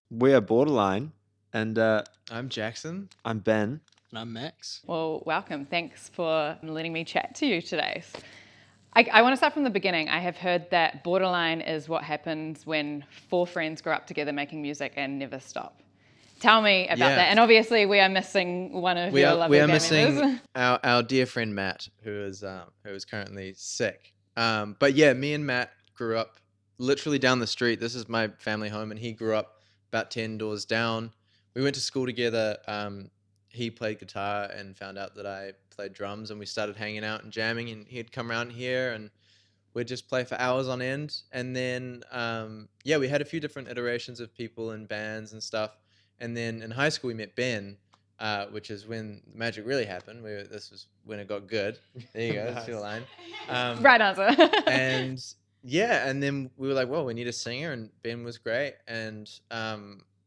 We are Borderline, and I'm Jackson. I'm Ben. And I'm Max. Well, welcome. Thanks for letting me chat to you today. I want to start from the beginning. I have heard that Borderline is what happens when four friends grow up together making music and never stop. Tell me about that. And obviously, we are missing one of your lovely band members. We are missing our dear friend Matt, who is currently sick. But yeah, me and Matt grew up literally down the street. This is my family home, and he grew up about 10 doors down. We went to school together. He played guitar and found out that I played drums, and we started hanging out and jamming, and he'd come around here and we'd just play for hours on end. And then, we had a few different iterations of people in bands and stuff. And then in high school, we met Ben, which is when the magic really happened. This was when it got good. There you go. That's your line. Right answer. And then we were like, well, we need a singer, and Ben was great. And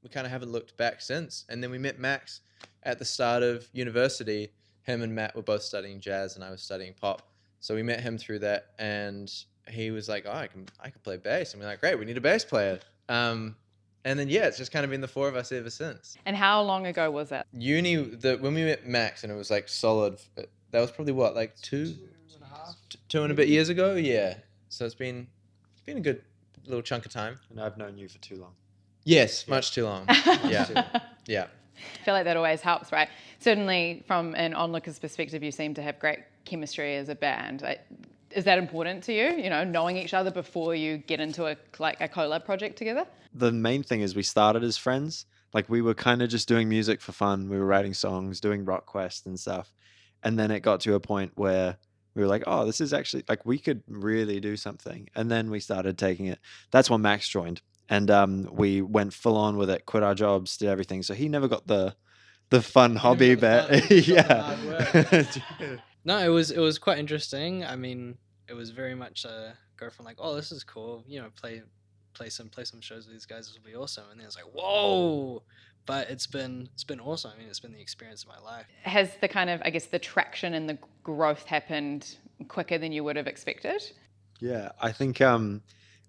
we kind of haven't looked back since. And then we met Max at the start of university. Him and Matt were both studying jazz, and I was studying pop. So we met him through that, and he was like, oh, I can play bass. And we're like, great, we need a bass player. And then, it's just kind of been the four of us ever since. And how long ago was that? Uni, when we met Max, and it was like solid, that was probably what, like two and a bit years ago? Yeah. So it's been a good little chunk of time. And I've known you for too long. Yes, much too long. Yeah. I feel like that always helps, right? Certainly from an onlooker's perspective, you seem to have great chemistry as a band. Is that important to you, knowing each other before you get into a collab project together? The main thing is we started as friends. Like, we were kind of just doing music for fun. We were writing songs, doing rock quests and stuff. And then it got to a point where we were like, oh, this is actually, like, we could really do something. And then we started taking it. That's when Max joined. And we went full on with it, quit our jobs, did everything. So he never got the fun hobby bit. Yeah. No, it was quite interesting. I mean, it was very much go from like, oh, this is cool, play some shows with these guys, this will be awesome. And then it's like, whoa. But it's been awesome. I mean, it's been the experience of my life. Has the kind of, I guess, the traction and the growth happened quicker than you would have expected? Yeah, I think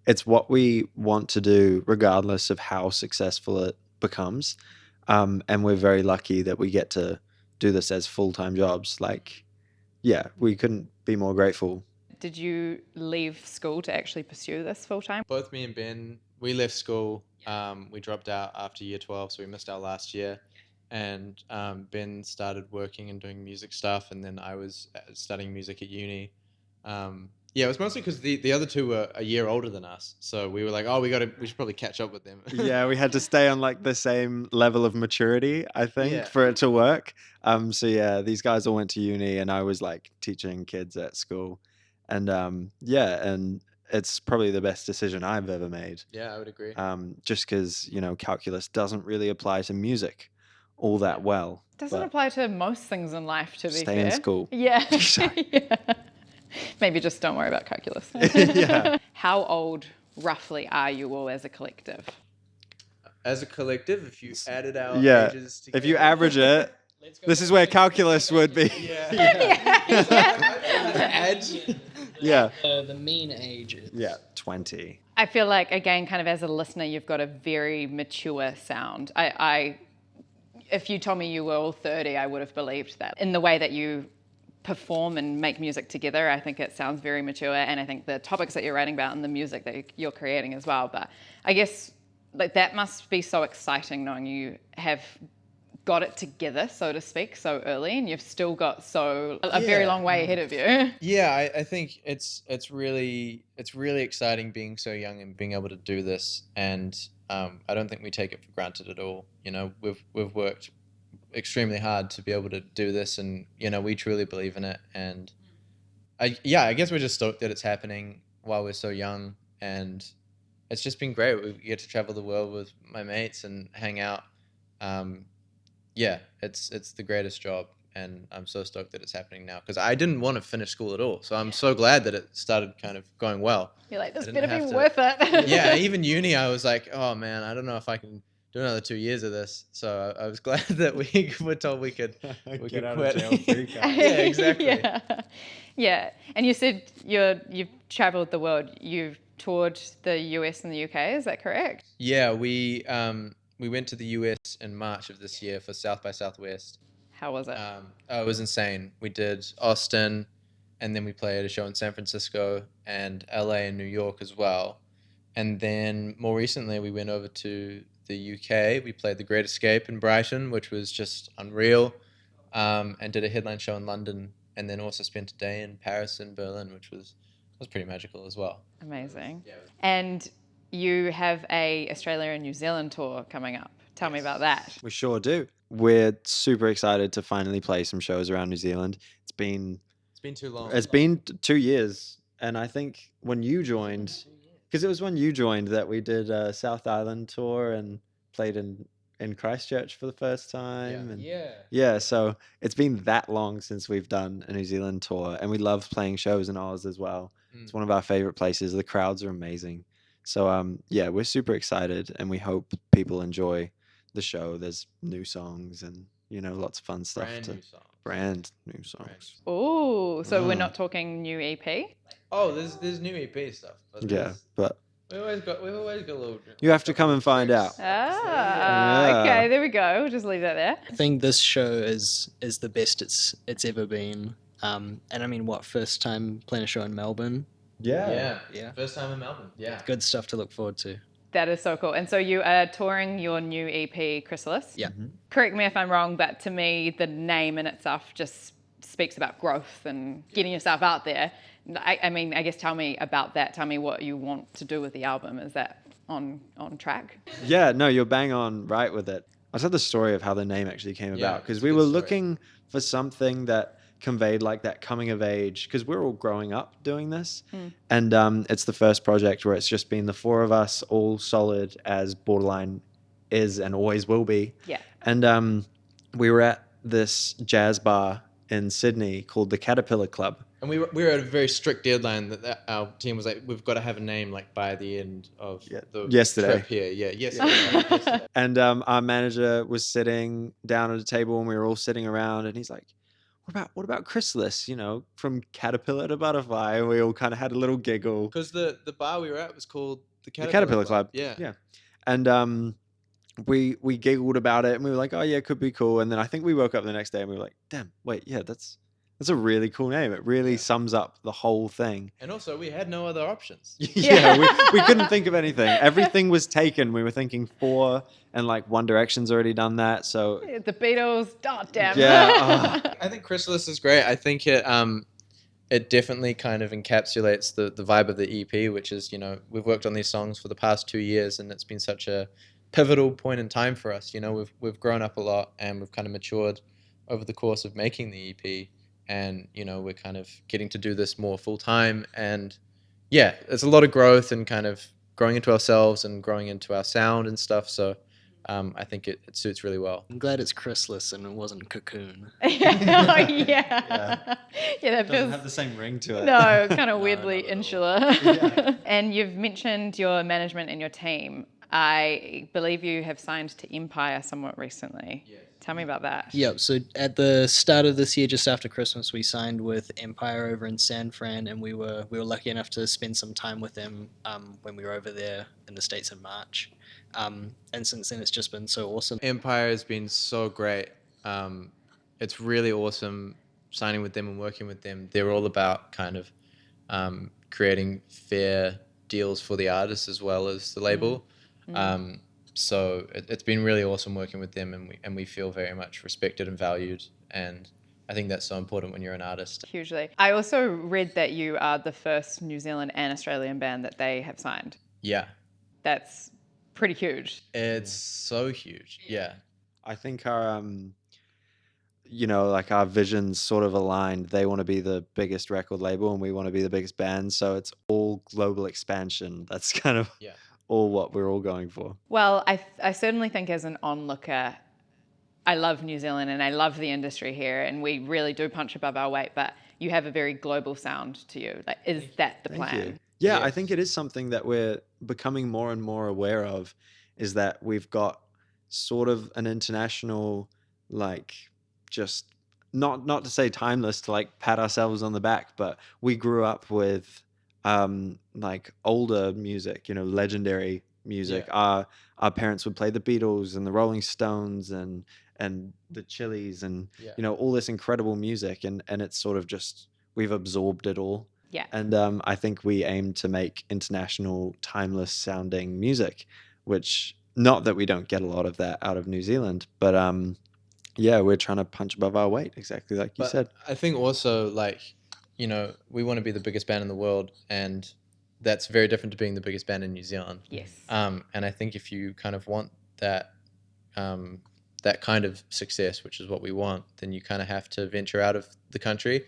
it's what we want to do regardless of how successful it becomes. And we're very lucky that we get to do this as full-time jobs. Like, yeah, we couldn't be more grateful. Did you leave school to actually pursue this full-time? Both me and Ben, we left school. We dropped out after year 12, so we missed our last year. And Ben started working and doing music stuff, and then I was studying music at uni. It was mostly because the other two were a year older than us, so we were like, oh, we should probably catch up with them. Yeah, we had to stay on like the same level of maturity, I think, for it to work. These guys all went to uni, and I was like teaching kids at school, and and it's probably the best decision I've ever made. Yeah, I would agree. Just because calculus doesn't really apply to music all that well. Doesn't apply to most things in life, to be fair. Stay in school. Yeah. Yeah. Maybe just don't worry about calculus. Yeah. How old roughly are you all as a collective? As a collective, if you added our ages together. If you average it, this is where calculus would be. Yeah. The mean age is... Yeah, 20. I feel like, again, kind of as a listener, you've got a very mature sound. If you told me you were all 30, I would have believed that. In the way that you perform and make music together, I think it sounds very mature, and I think the topics that you're writing about and the music that you're creating as well. But I guess like that must be so exciting knowing you have got it together, so to speak, so early, and you've still got a very long way ahead of you. Yeah, I think it's really exciting being so young and being able to do this, and I don't think we take it for granted at all. We've worked extremely hard to be able to do this, and we truly believe in it. And I guess we're just stoked that it's happening while we're so young, and it's just been great. We get to travel the world with my mates and hang out. It's the greatest job, and I'm so stoked that it's happening now, because I didn't want to finish school at all, so I'm so glad that it started kind of going well. You're like, this better be worth it. Yeah, even uni, I was like, oh man, I don't know if I can do another 2 years of this. So I was glad that we were told we could get out quit. of jail free card. Yeah, exactly. Yeah. And you said you've traveled the world. You've toured the US and the UK. Is that correct? Yeah, we we went to the US in March of this year for South by Southwest. How was it? It was insane. We did Austin, and then we played a show in San Francisco and LA and New York as well. And then more recently, we went over to the UK. We played The Great Escape in Brighton, which was just unreal, and did a headline show in London, and then also spent a day in Paris and Berlin, which was pretty magical as well. Amazing. Yeah. And you have a Australia and New Zealand tour coming up. Tell me about that. We sure do. We're super excited to finally play some shows around New Zealand. It's been It's been too long. 2 years, and I think when you joined, because it was when you joined that we did a South Island tour and played in Christchurch for the first time. And yeah, so it's been that long since we've done a New Zealand tour, and we love playing shows in Oz as well. It's one of our favorite places. The crowds are amazing. So yeah, we're super excited, and we hope people enjoy the show. There's new songs and lots of fun stuff. Brand new songs. Oh, so we're not talking new EP? Oh, there's new EP stuff. Yeah, but we always got a little. you have to come and find out. Ah, okay, there we go. We'll just leave that there. I think this show is the best it's ever been. And I mean, first time playing a show in Melbourne? Yeah. Yeah. First time in Melbourne. Yeah. Good stuff to look forward to. That is so cool. And so you are touring your new EP, Chrysalis. Yeah. Correct me if I'm wrong, but to me, the name in itself just speaks about growth and getting yourself out there. I mean, I guess tell me about that. Tell me what you want to do with the album. Is that on track? Yeah, no, you're bang on right with it. I'll tell the story of how the name actually came Yeah, about, because it's a we good were story. looking for something that conveyed like that coming of age, because we're all growing up doing this. And it's the first project where it's just been the four of us, all solid as Borderline is and always will be. Yeah. And we were at this jazz bar in Sydney called the Caterpillar Club. And we were at a very strict deadline that our team was like, we've got to have a name like by the end of the Yesterday. trip here. Yeah, yesterday. And our manager was sitting down at a table, and we were all sitting around, and he's like, what about Chrysalis, from caterpillar to butterfly? And we all kind of had a little giggle. Because the bar we were at was called the Caterpillar Club. Yeah. And we giggled about it, and we were like, oh yeah, it could be cool. And then I think we woke up the next day and we were like, damn, wait, yeah, that's a really cool name. It really sums up the whole thing. And also, we had no other options. Yeah, we couldn't think of anything. Everything was taken. We were thinking Four, and like One Direction's already done that. So The Beatles, damn. yeah, I think Chrysalis is great. I think it definitely kind of encapsulates the vibe of the EP, which is, we've worked on these songs for the past 2 years, and it's been such a pivotal point in time for us. We've grown up a lot, and we've kind of matured over the course of making the EP. And, we're kind of getting to do this more full time. And yeah, it's a lot of growth and kind of growing into ourselves and growing into our sound and stuff. So I think it suits really well. I'm glad it's Chrysalis and it wasn't Cocoon. Yeah, that doesn't feels have the same ring to it. no, kind of weirdly not at all. insular. Yeah. And you've mentioned your management and your team. I believe you have signed to Empire somewhat recently. Yes. Tell me about that. Yep. So at the start of this year, just after Christmas, we signed with Empire over in San Fran, and we were lucky enough to spend some time with them when we were over there in the States in March. And since then, it's just been so awesome. Empire has been so great. It's really awesome signing with them and working with them. They're all about kind of creating fair deals for the artists as well as the label. So it's been really awesome working with them, and we feel very much respected and valued. And I think that's so important when you're an artist. Hugely. I also read that you are the first New Zealand and Australian band that they have signed. Yeah, That's pretty huge. it's so huge. Yeah. I think our like our visions sort of aligned. They want to be the biggest record label, and we want to be the biggest band. So it's all global expansion. That's kind of all what we're all going for. Well, I certainly think as an onlooker, I love New Zealand and I love the industry here, and we really do punch above our weight, but you have a very global sound to you. Like, is that the Thank plan? you. Yeah, I Yes. think it is something that we're becoming more and more aware of, is that we've got sort of an international, like, just not to say timeless, to like pat ourselves on the back, but we grew up with like older music, legendary music. Yeah. Our parents would play the Beatles and the Rolling Stones and the Chili's and Yeah. you know, all this incredible music, and it's sort of just we've absorbed it all. Yeah. And I think we aim to make international, timeless sounding music, which not that we don't get a lot of that out of New Zealand, but yeah, we're trying to punch above our weight, exactly like you But said. I think also, like, you know, we want to be the biggest band in the world, and that's very different to being the biggest band in New Zealand. Yes. And I think if you kind of want that that kind of success, which is what we want, then you kind of have to venture out of the country.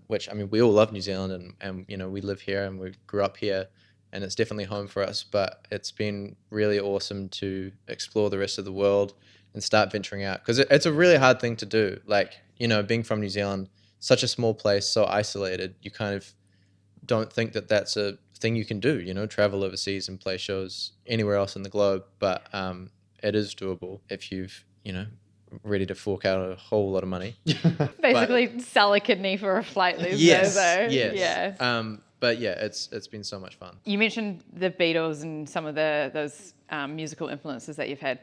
Which, I mean, we all love New Zealand, and you know, we live here and we grew up here, and it's definitely home for us. But it's been really awesome to explore the rest of the world and start venturing out, because it's a really hard thing to do. Like, you know, being from New Zealand, such a small place, so isolated, you kind of don't think that that's a thing you can do, you know, travel overseas and play shows anywhere else in the globe. But it is doable if you've, you know, ready to fork out a whole lot of money. Basically, sell a kidney for a flight these Yes, days, though. yes. Yeah. But yeah, it's been so much fun. You mentioned the Beatles and some of those musical influences that you've had.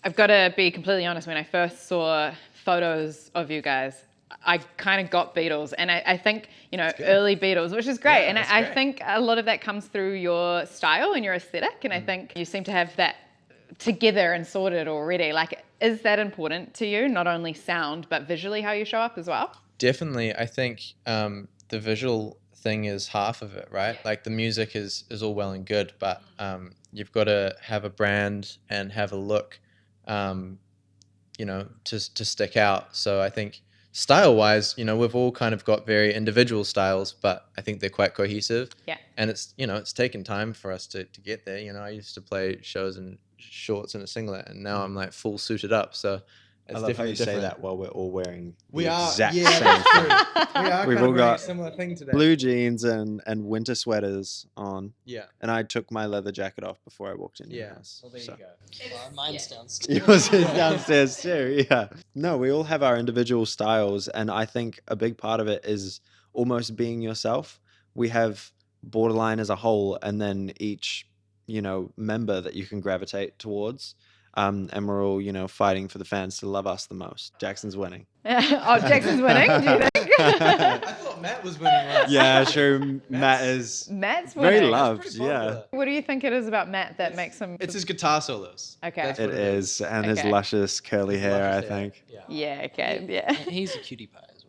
I've got to be completely honest, when I first saw photos of you guys, I kind of got Beatles. And I think, you know, early Beatles, which is great. Yeah, and that's I great. think a lot of that comes through your style and your aesthetic. And I think you seem to have that together and sorted already. Like, is that important to you? Not only sound, but visually how you show up as well? Definitely. I think the visual thing is half of it, right? Like, the music is all well and good, but you've got to have a brand and have a look, you know, to stick out. So I think style-wise, you know, we've all kind of got very individual styles, but I think they're quite cohesive. Yeah. And it's, you know, it's taken time for us to get there. You know, I used to play shows in shorts and a singlet, and now I'm like full suited up. So it's I love how definitely you say different. that while we're all wearing We the are, exact yeah, same that's thing. true. We are We've kind all of wearing got a similar thing today. Blue jeans and winter sweaters on, Yeah. and I took my leather jacket off before I walked in your Yeah. house. Well, there so. you go. Mine's downstairs. Yours is downstairs too, yeah. No, we all have our individual styles, and I think a big part of it is almost being yourself. We have Borderline as a whole, and then each, you know, member that you can gravitate towards. And we're all, you know, fighting for the fans to love us the most. Jackson's winning. Oh, Jackson's winning, do you think? I thought Matt was winning last. Yeah, sure. Matt is Matt's very winning. loved, Pretty yeah. popular. What do you think it is about Matt that makes him... It's his guitar solos. Okay. That's It what is, and his Okay. luscious curly hair, I Luscious hair. think. Yeah. Yeah, okay, yeah. He's a cutie pie as well.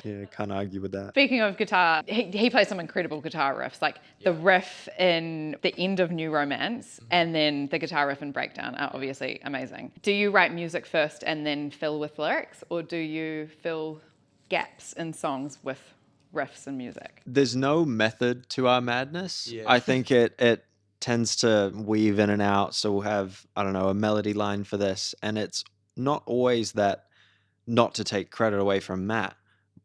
Yeah, can't argue with that. Speaking of guitar, he plays some incredible guitar riffs. Like the riff in the end of New Romance and then the guitar riff in Breakdown are obviously amazing. Do you write music first and then fill with lyrics, or do you fill gaps in songs with riffs and music? There's no method to our madness. Yeah. I think it tends to weave in and out. So we'll have, I don't know, a melody line for this, and it's not always that, not to take credit away from Matt,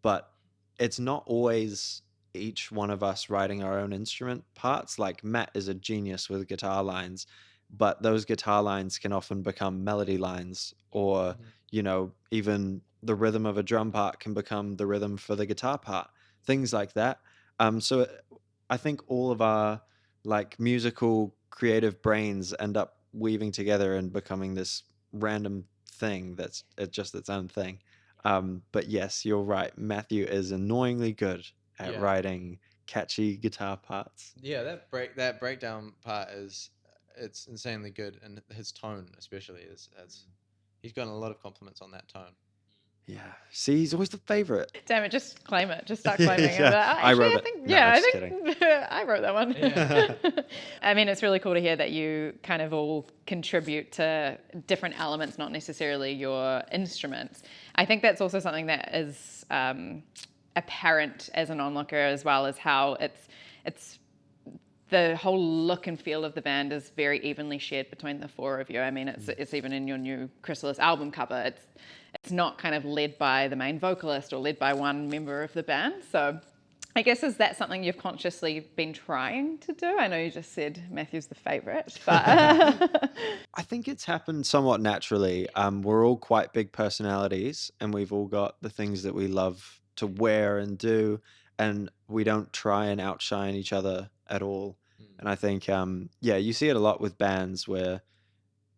but it's not always each one of us writing our own instrument parts. Like, Matt is a genius with guitar lines, but those guitar lines can often become melody lines, or, you know, even the rhythm of a drum part can become the rhythm for the guitar part, things like that. So I think all of our like musical creative brains end up weaving together and becoming this random thing that's just its own thing. But yes, you're right. Matthew is annoyingly good at Yeah. writing catchy guitar parts. Yeah, that breakdown part it's insanely good, and his tone especially is he's gotten a lot of compliments on that tone. Yeah. See, he's always the favorite. Damn it, just claim it. Just start claiming it. Yeah, But, I wrote actually, it. think, No, yeah, I'm I just think I wrote that one. Yeah. I mean, it's really cool to hear that you kind of all contribute to different elements, not necessarily your instruments. I think that's also something that is apparent as an onlooker, as well as how it's the whole look and feel of the band is very evenly shared between the four of you. I mean, it's even in your new Chrysalis album cover. It's not kind of led by the main vocalist or led by one member of the band. So I guess, is that something you've consciously been trying to do? I know you just said Matthew's the favourite, but... I think it's happened somewhat naturally. We're all quite big personalities, and we've all got the things that we love to wear and do, and we don't try and outshine each other at all. And I think, yeah, you see it a lot with bands where,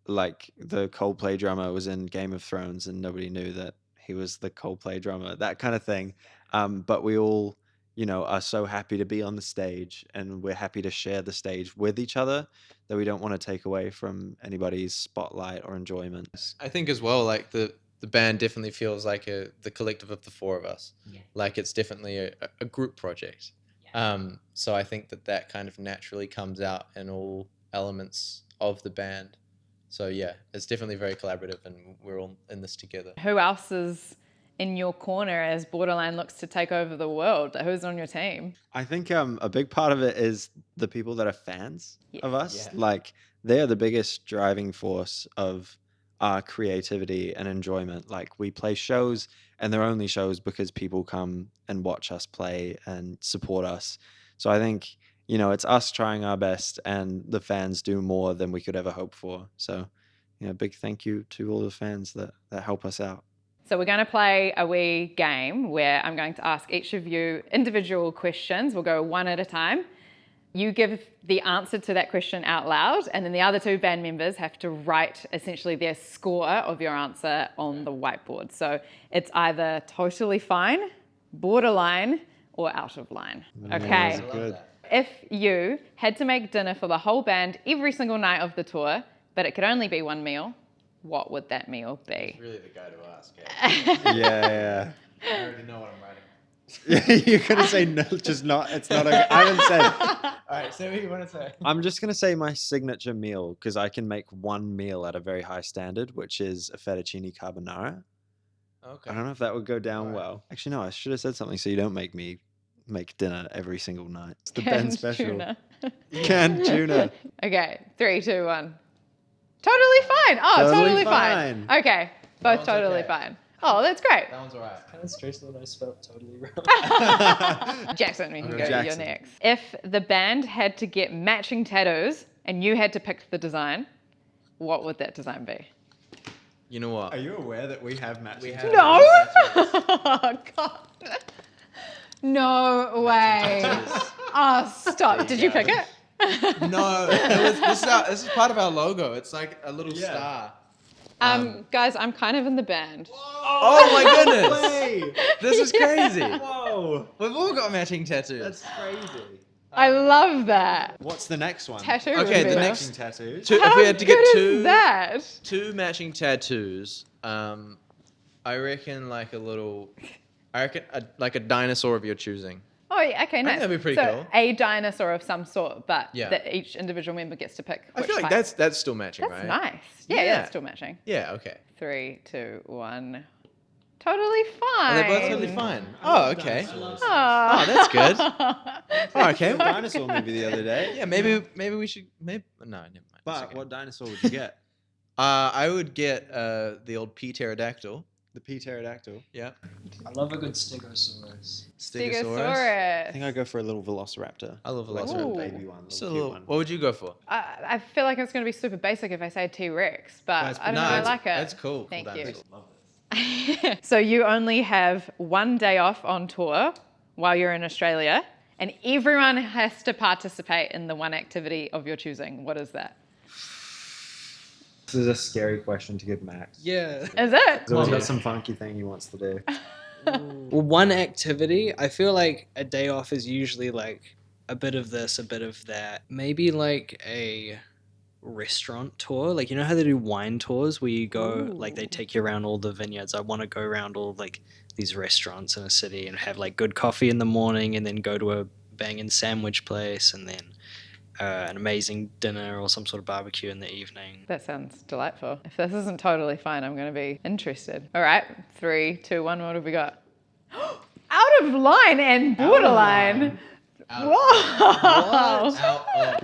like, the Coldplay drummer was in Game of Thrones and nobody knew that he was the Coldplay drummer, that kind of thing. But we all, are so happy to be on the stage, and we're happy to share the stage with each other, that we don't want to take away from anybody's spotlight or enjoyment. I think as well, like the band definitely feels like the collective of the four of us. Yeah. Like it's definitely a group project. So I think that kind of naturally comes out in all elements of the band. So yeah, it's definitely very collaborative, and we're all in this together. Who else is in your corner as Borderline looks to take over the world? Who's on your team? I think a big part of it is the people that are fans of us. Yeah. Like, they are the biggest driving force of our creativity and enjoyment. Like, we play shows, and they're only shows because people come and watch us play and support us. So I think, it's us trying our best, and the fans do more than we could ever hope for. So, big thank you to all the fans that help us out. So we're going to play a wee game where I'm going to ask each of you individual questions. We'll go one at a time. You give the answer to that question out loud, and then the other two band members have to write essentially their score of your answer on the whiteboard. So it's either totally fine, borderline, or out of line. Okay. Good. If you had to make dinner for the whole band every single night of the tour, but it could only be one meal, what would that meal be? Really the guy to ask. Yeah. Yeah. I already know what I'm writing. You're going to say no, just not, it's not okay. I haven't said. All right, say what you want to say. I'm just going to say my signature meal, because I can make one meal at a very high standard, which is a fettuccine carbonara. Okay. I don't know if that would go down Alright. well. Actually, no, I should have said something so you don't make me make dinner every single night. It's the Ben Canned special. tuna. Canned tuna. Okay, 3, 2, 1. Totally fine. Oh, Totally totally fine. fine. Okay, both one's totally okay. fine. Oh, that's great. That one's all right. Kind of stressed that I spelled totally wrong. Jackson, you can Okay, go. You're Jackson. next. If the band had to get matching tattoos and you had to pick the design, what would that design be? You know what? Are you aware that we have matching? We have- No! Oh, God. No way. tattoos. Oh, stop. Did you pick it? No, this is part of our logo. It's like a little Yeah. star. Guys, I'm kind of in the band. Oh my goodness! Way. This is crazy. Whoa. We've all got matching tattoos. That's crazy. I love that. What's the next one? Tattoo Okay, the reveal. next- Matching tattoos. Two, How if we had to get good is that? two matching tattoos, I reckon like a dinosaur of your choosing. Oh, yeah, okay, nice. that'd be pretty so cool. a dinosaur of some sort, but Yeah. that each individual member gets to pick I which feel like type. that's still matching, That's right? nice. Yeah, Yeah. that's still matching. Yeah. Okay. 3, 2, 1. Totally fine. And they're both totally fine. Oh, okay. Oh, Oh, that's good. Oh, okay. A dinosaur movie the other day. Yeah, maybe we should no, never mind. It's But okay. what dinosaur would you get? I would get the old P pterodactyl. The P pterodactyl. Yeah. I love a good Stegosaurus. I I think Stegosaurus. I go for a little velociraptor. I love Like a velociraptor. little Ooh. baby one. So Little cute one. what would you go for? I feel like it's going to be super basic if I say T-Rex, but That's I don't know. pretty I nice. like it. That's cool. Thank Cool you. dinosaur. Love this. So you only have one day off on tour while you're in Australia, and everyone has to participate in the one activity of your choosing. What is that? This is a scary question to give Max. Yeah. Is it? He's always Yeah. got some funky thing he wants to do. Well, one activity, I feel like a day off is usually like a bit of this, a bit of that. Maybe like a restaurant tour. Like, you know how they do wine tours where you go, like they take you around all the vineyards. I want to go around all like these restaurants in a city and have like good coffee in the morning and then go to a banging sandwich place and then an amazing dinner or some sort of barbecue in the evening. That sounds delightful. If this isn't totally fine, I'm going to be interested. All right, 3, 2, 1. What have we got? Out of line and borderline. Whoa!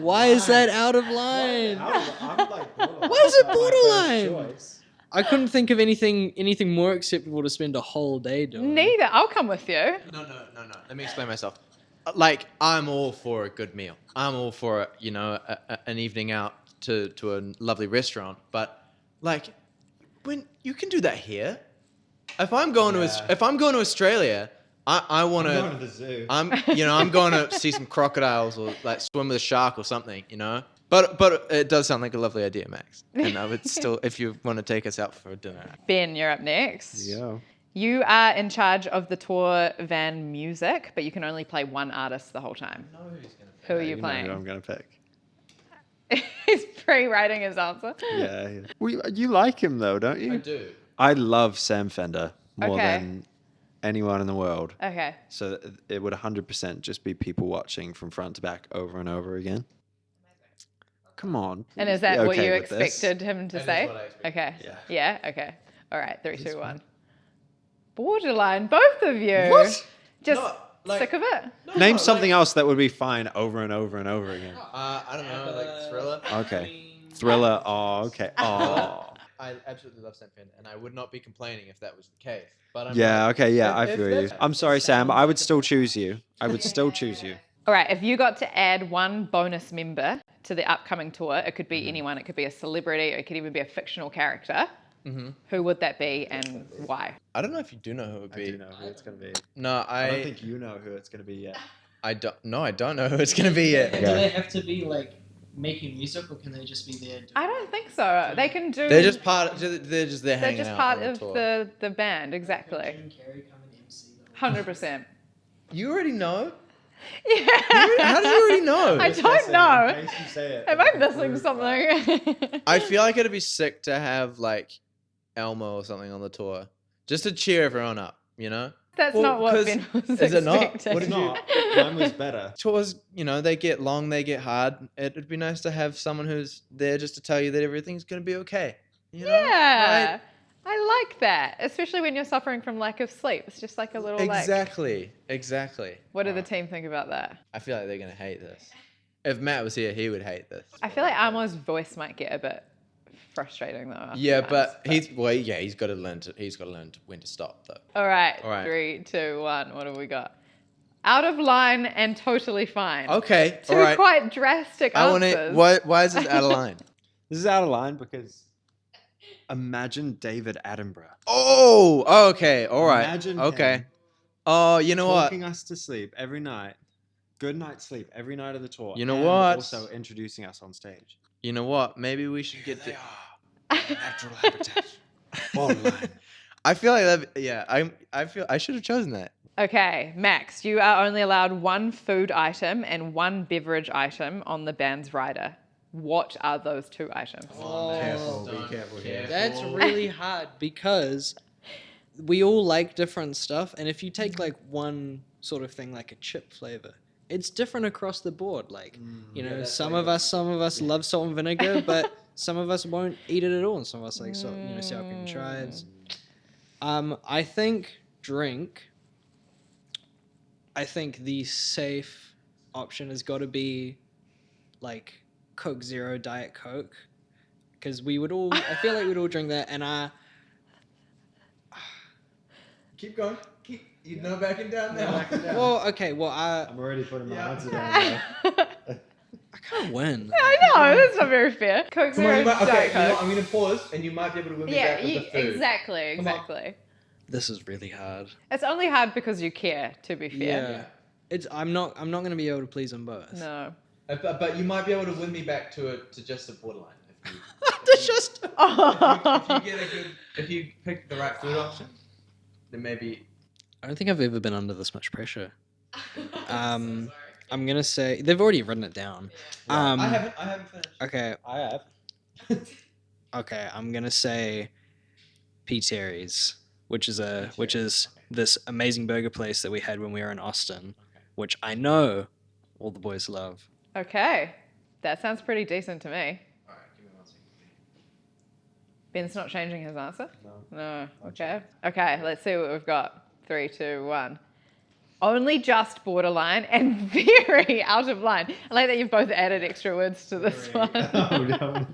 Why is that out of line? Why is it borderline? I couldn't think of anything more acceptable to spend a whole day doing. Neither. I'll come with you. No. Let me explain myself. Like, I'm all for a good meal. I'm all for, an evening out to a lovely restaurant. But, like, when you can do that here. If I'm going to Australia, I want I'm going to. to the zoo. I'm going to see some crocodiles or like swim with a shark or something. But it does sound like a lovely idea, Max. And I would still, if you want to take us out for dinner. Ben, you're up next. Yeah. You are in charge of the tour van music, but you can only play one artist the whole time. Who are you know playing? who I'm going to pick. He's pre-writing his answer. Yeah. You like him though, don't you? I do. I love Sam Fender more Okay. than anyone in the world. Okay. So it would 100% just be people watching from front to back over and over again. Come on. And is Be that what okay you with this. expected him to That is say? what I expected. Okay. Yeah. Yeah. Okay. All right. 3, 2, 1. Borderline, both of you. What? Just No, like- sick of it. Name something else that would be fine over and over and over again. I don't know, like Thriller. Okay. Thriller. Oh, okay. Oh. I absolutely love Sam Fender, and I would not be complaining if that was the case. But I'm Yeah, like, okay, yeah, I if feel you. that's- I'm sorry, Sam. I would still choose you. I would still choose you. All right. If you got to add one bonus member to the upcoming tour, it could be anyone. It could be a celebrity. It could even be a fictional character. Who would that be and why? I don't know if you do know who it would I be. do know who it's going to be. No, I don't think you know who it's going to be yet. I don't. No, I don't know who it's gonna be yet. And do they have to be like making music, or can they just be there? Doing I don't think so. They can do. They're just part. They're just there They're hanging just out part on the of tour. the band. Could Exactly. Jim Carrey come and MC the whole 100%. You already know. Yeah. How do you already know? I don't know. In case you say it, Am I missing something? I feel like it'd be sick to have like Elmo or something on the tour, just to cheer everyone up. That's Well, not what 'cause- Ben was is it not? expecting. What It's did you- not. Mine was better. Tours, they get long, they get hard. It'd be nice to have someone who's there just to tell you that everything's gonna be okay. Yeah. Right? I like that, especially when you're suffering from lack of sleep. It's just like a little like. Exactly. What do the team think about that? I feel like they're gonna hate this. If Matt was here, he would hate this. I feel like Amo's voice might get a bit frustrating though. after Yeah, times, but he's got to learn when to stop though. All right. All right. 3, 2, 1. What have we got? Out of line and totally fine. Okay, Two all right. quite drastic I want answers. to. Why is this out of line? This is out of line because imagine David Attenborough. Oh, okay, all right. Imagine okay. him Oh, you know what? talking us to sleep every night. Good night's sleep every night of the tour. You know and what? Also introducing us on stage. You know what? Maybe we should get the. Natural habitat. Borderline. I feel like that. Yeah, I feel I should have chosen that. Okay, Max, you are only allowed one food item and one beverage item on the band's rider. What are those 2 items? Oh, Be careful here. that's really hard because we all like different stuff, and if you take like one sort of thing, like a chip flavor, it's different across the board. Like, some of us love salt and vinegar, but some of us won't eat it at all, and some of us like sour cream and chives. I think drink. I think the safe option has got to be like Coke Zero, Diet Coke, because we would all. I feel like we'd all drink that, and Keep going. You're not backing down now. well, okay, well, I'm already putting my Yeah. answer down there. I can't win. I know, that's not very fair. Coke Come on, Zero, Diet Coke. I'm gonna pause, and you might be able to win me Yeah, back with the food. exactly, Come on. exactly. This is really hard. It's only hard because you care, to be fair. It's I'm not gonna be able to please them both. No. But you might be able to win me back to just a borderline. It's just. If you pick the right food option, then maybe. I don't think I've ever been under this much pressure. I'm gonna say they've already written it down. I haven't finished. Okay. I have. Okay. I'm gonna say P. Terry's, which is this amazing burger place that we had when we were in Austin, which I know all the boys love. Okay. That sounds pretty decent to me. Alright, give me 1 second. Ben's not changing his answer? No. No. Okay. Okay, let's see what we've got. 3, 2, 1. Only just borderline and very out of line. I like that you've both added extra words to this one. Oh, no.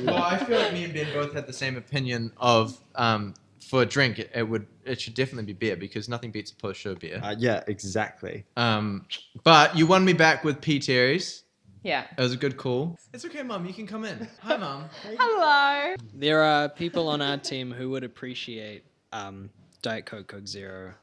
Well, I feel like me and Ben both had the same opinion of for a drink. It should definitely be beer because nothing beats a post-show beer. Yeah, exactly. But you won me back with P. Terry's. Yeah. It was a good call. It's okay, Mum. You can come in. Hi, Mum. Hello. There are people on our team who would appreciate Diet Coke, Coke Zero.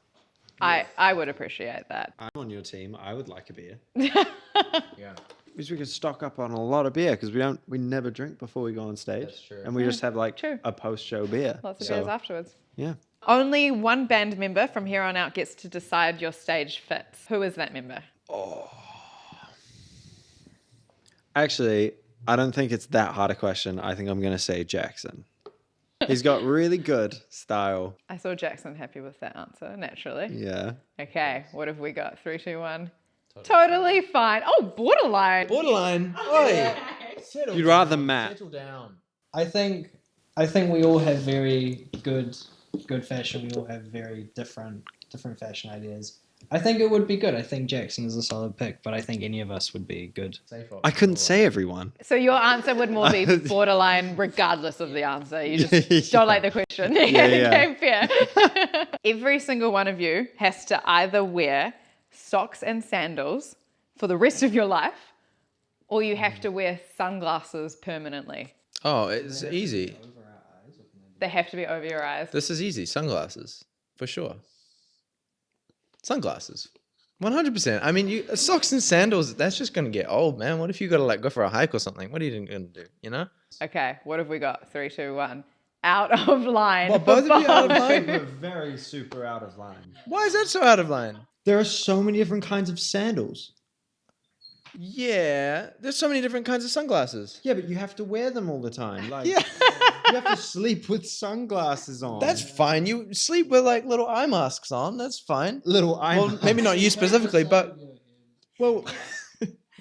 I would appreciate that. I'm on your team. I would like a beer. Yeah. Because we could stock up on a lot of beer because we never drink before we go on stage. That's true. And we just have like True. a post-show beer. Lots of So, beers afterwards. Yeah. Only one band member from here on out gets to decide your stage fits. Who is that member? Actually, I don't think it's that hard a question. I think I'm going to say Jackson. He's got really good style. I saw Jackson happy with that answer, naturally. Yeah. Okay, what have we got? 3, 2, 1. Totally fine. Oh, borderline. Borderline. Oi. Settle You'd rather down. Matt. Settle down. I think we all have very good fashion. We all have very different fashion ideas. I think it would be good. I think Jackson is a solid pick, but I think any of us would be good. Safe I couldn't say everyone. So your answer would more be borderline regardless of the answer. You just Yeah. don't like the question. Yeah. Okay, fair. Every single one of you has to either wear socks and sandals for the rest of your life, or you have to wear sunglasses permanently. Oh, it's easy. They have to be over your eyes. This is easy. Sunglasses, for sure. Sunglasses, 100%. I mean, socks and sandals. That's just gonna get old, man. What if you gotta like go for a hike or something? What are you gonna do? You know? Okay, what have we got? 3, 2, 1. Out of line. Well, both of you out of Bob. line? We're very super out of line. Why is that so out of line? There are so many different kinds of sandals. Yeah, there's so many different kinds of sunglasses. Yeah, but you have to wear them all the time. Like, Yeah, you have to sleep with sunglasses on. that's fine. You sleep with like little eye masks on. That's fine. little eye. Well, maybe not you specifically, but Well,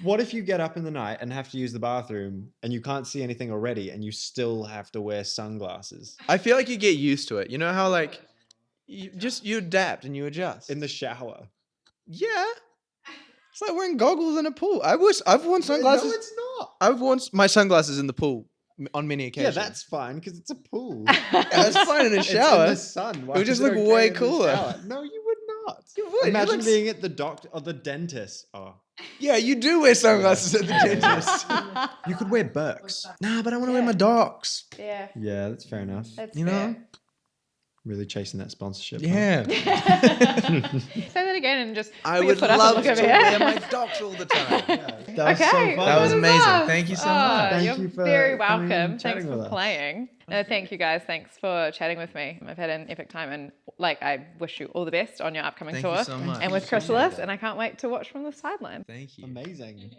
what if you get up in the night and have to use the bathroom and you can't see anything already and you still have to wear sunglasses I feel like you get used to it. You know how like you adapt and you adjust. in the shower? Yeah. It's like wearing goggles in a pool. I've worn sunglasses. No, it's not. I've worn my sunglasses in the pool on many Yeah, occasions. that's fine because it's a pool. That's fine in a It's shower. in the sun. Why It would just is look okay way in the cooler. shower? No, you would not. You would. Imagine You look being at the doctor or the dentist. Oh, Yeah, you do wear sunglasses at the dentist. you could wear Birks. Nah, but I want to wear my docs. Yeah, Yeah, that's fair enough. that's You know? Really chasing that sponsorship. huh? Yeah. Say that again and just I put your would foot up and love look to over wear here. my docs all the time. That was so Okay, fun. That was good amazing. stuff. Thank you so Oh, much. Thank you're you for very coming and welcome. chatting Thanks with for us. playing. No, thank you guys. Thanks for chatting with me. I've had an epic time, and like I wish you all the best on your upcoming Thank you tour so much. and with Appreciate Chrysalis. that. And I can't wait to watch from the sideline. Thank you. Amazing.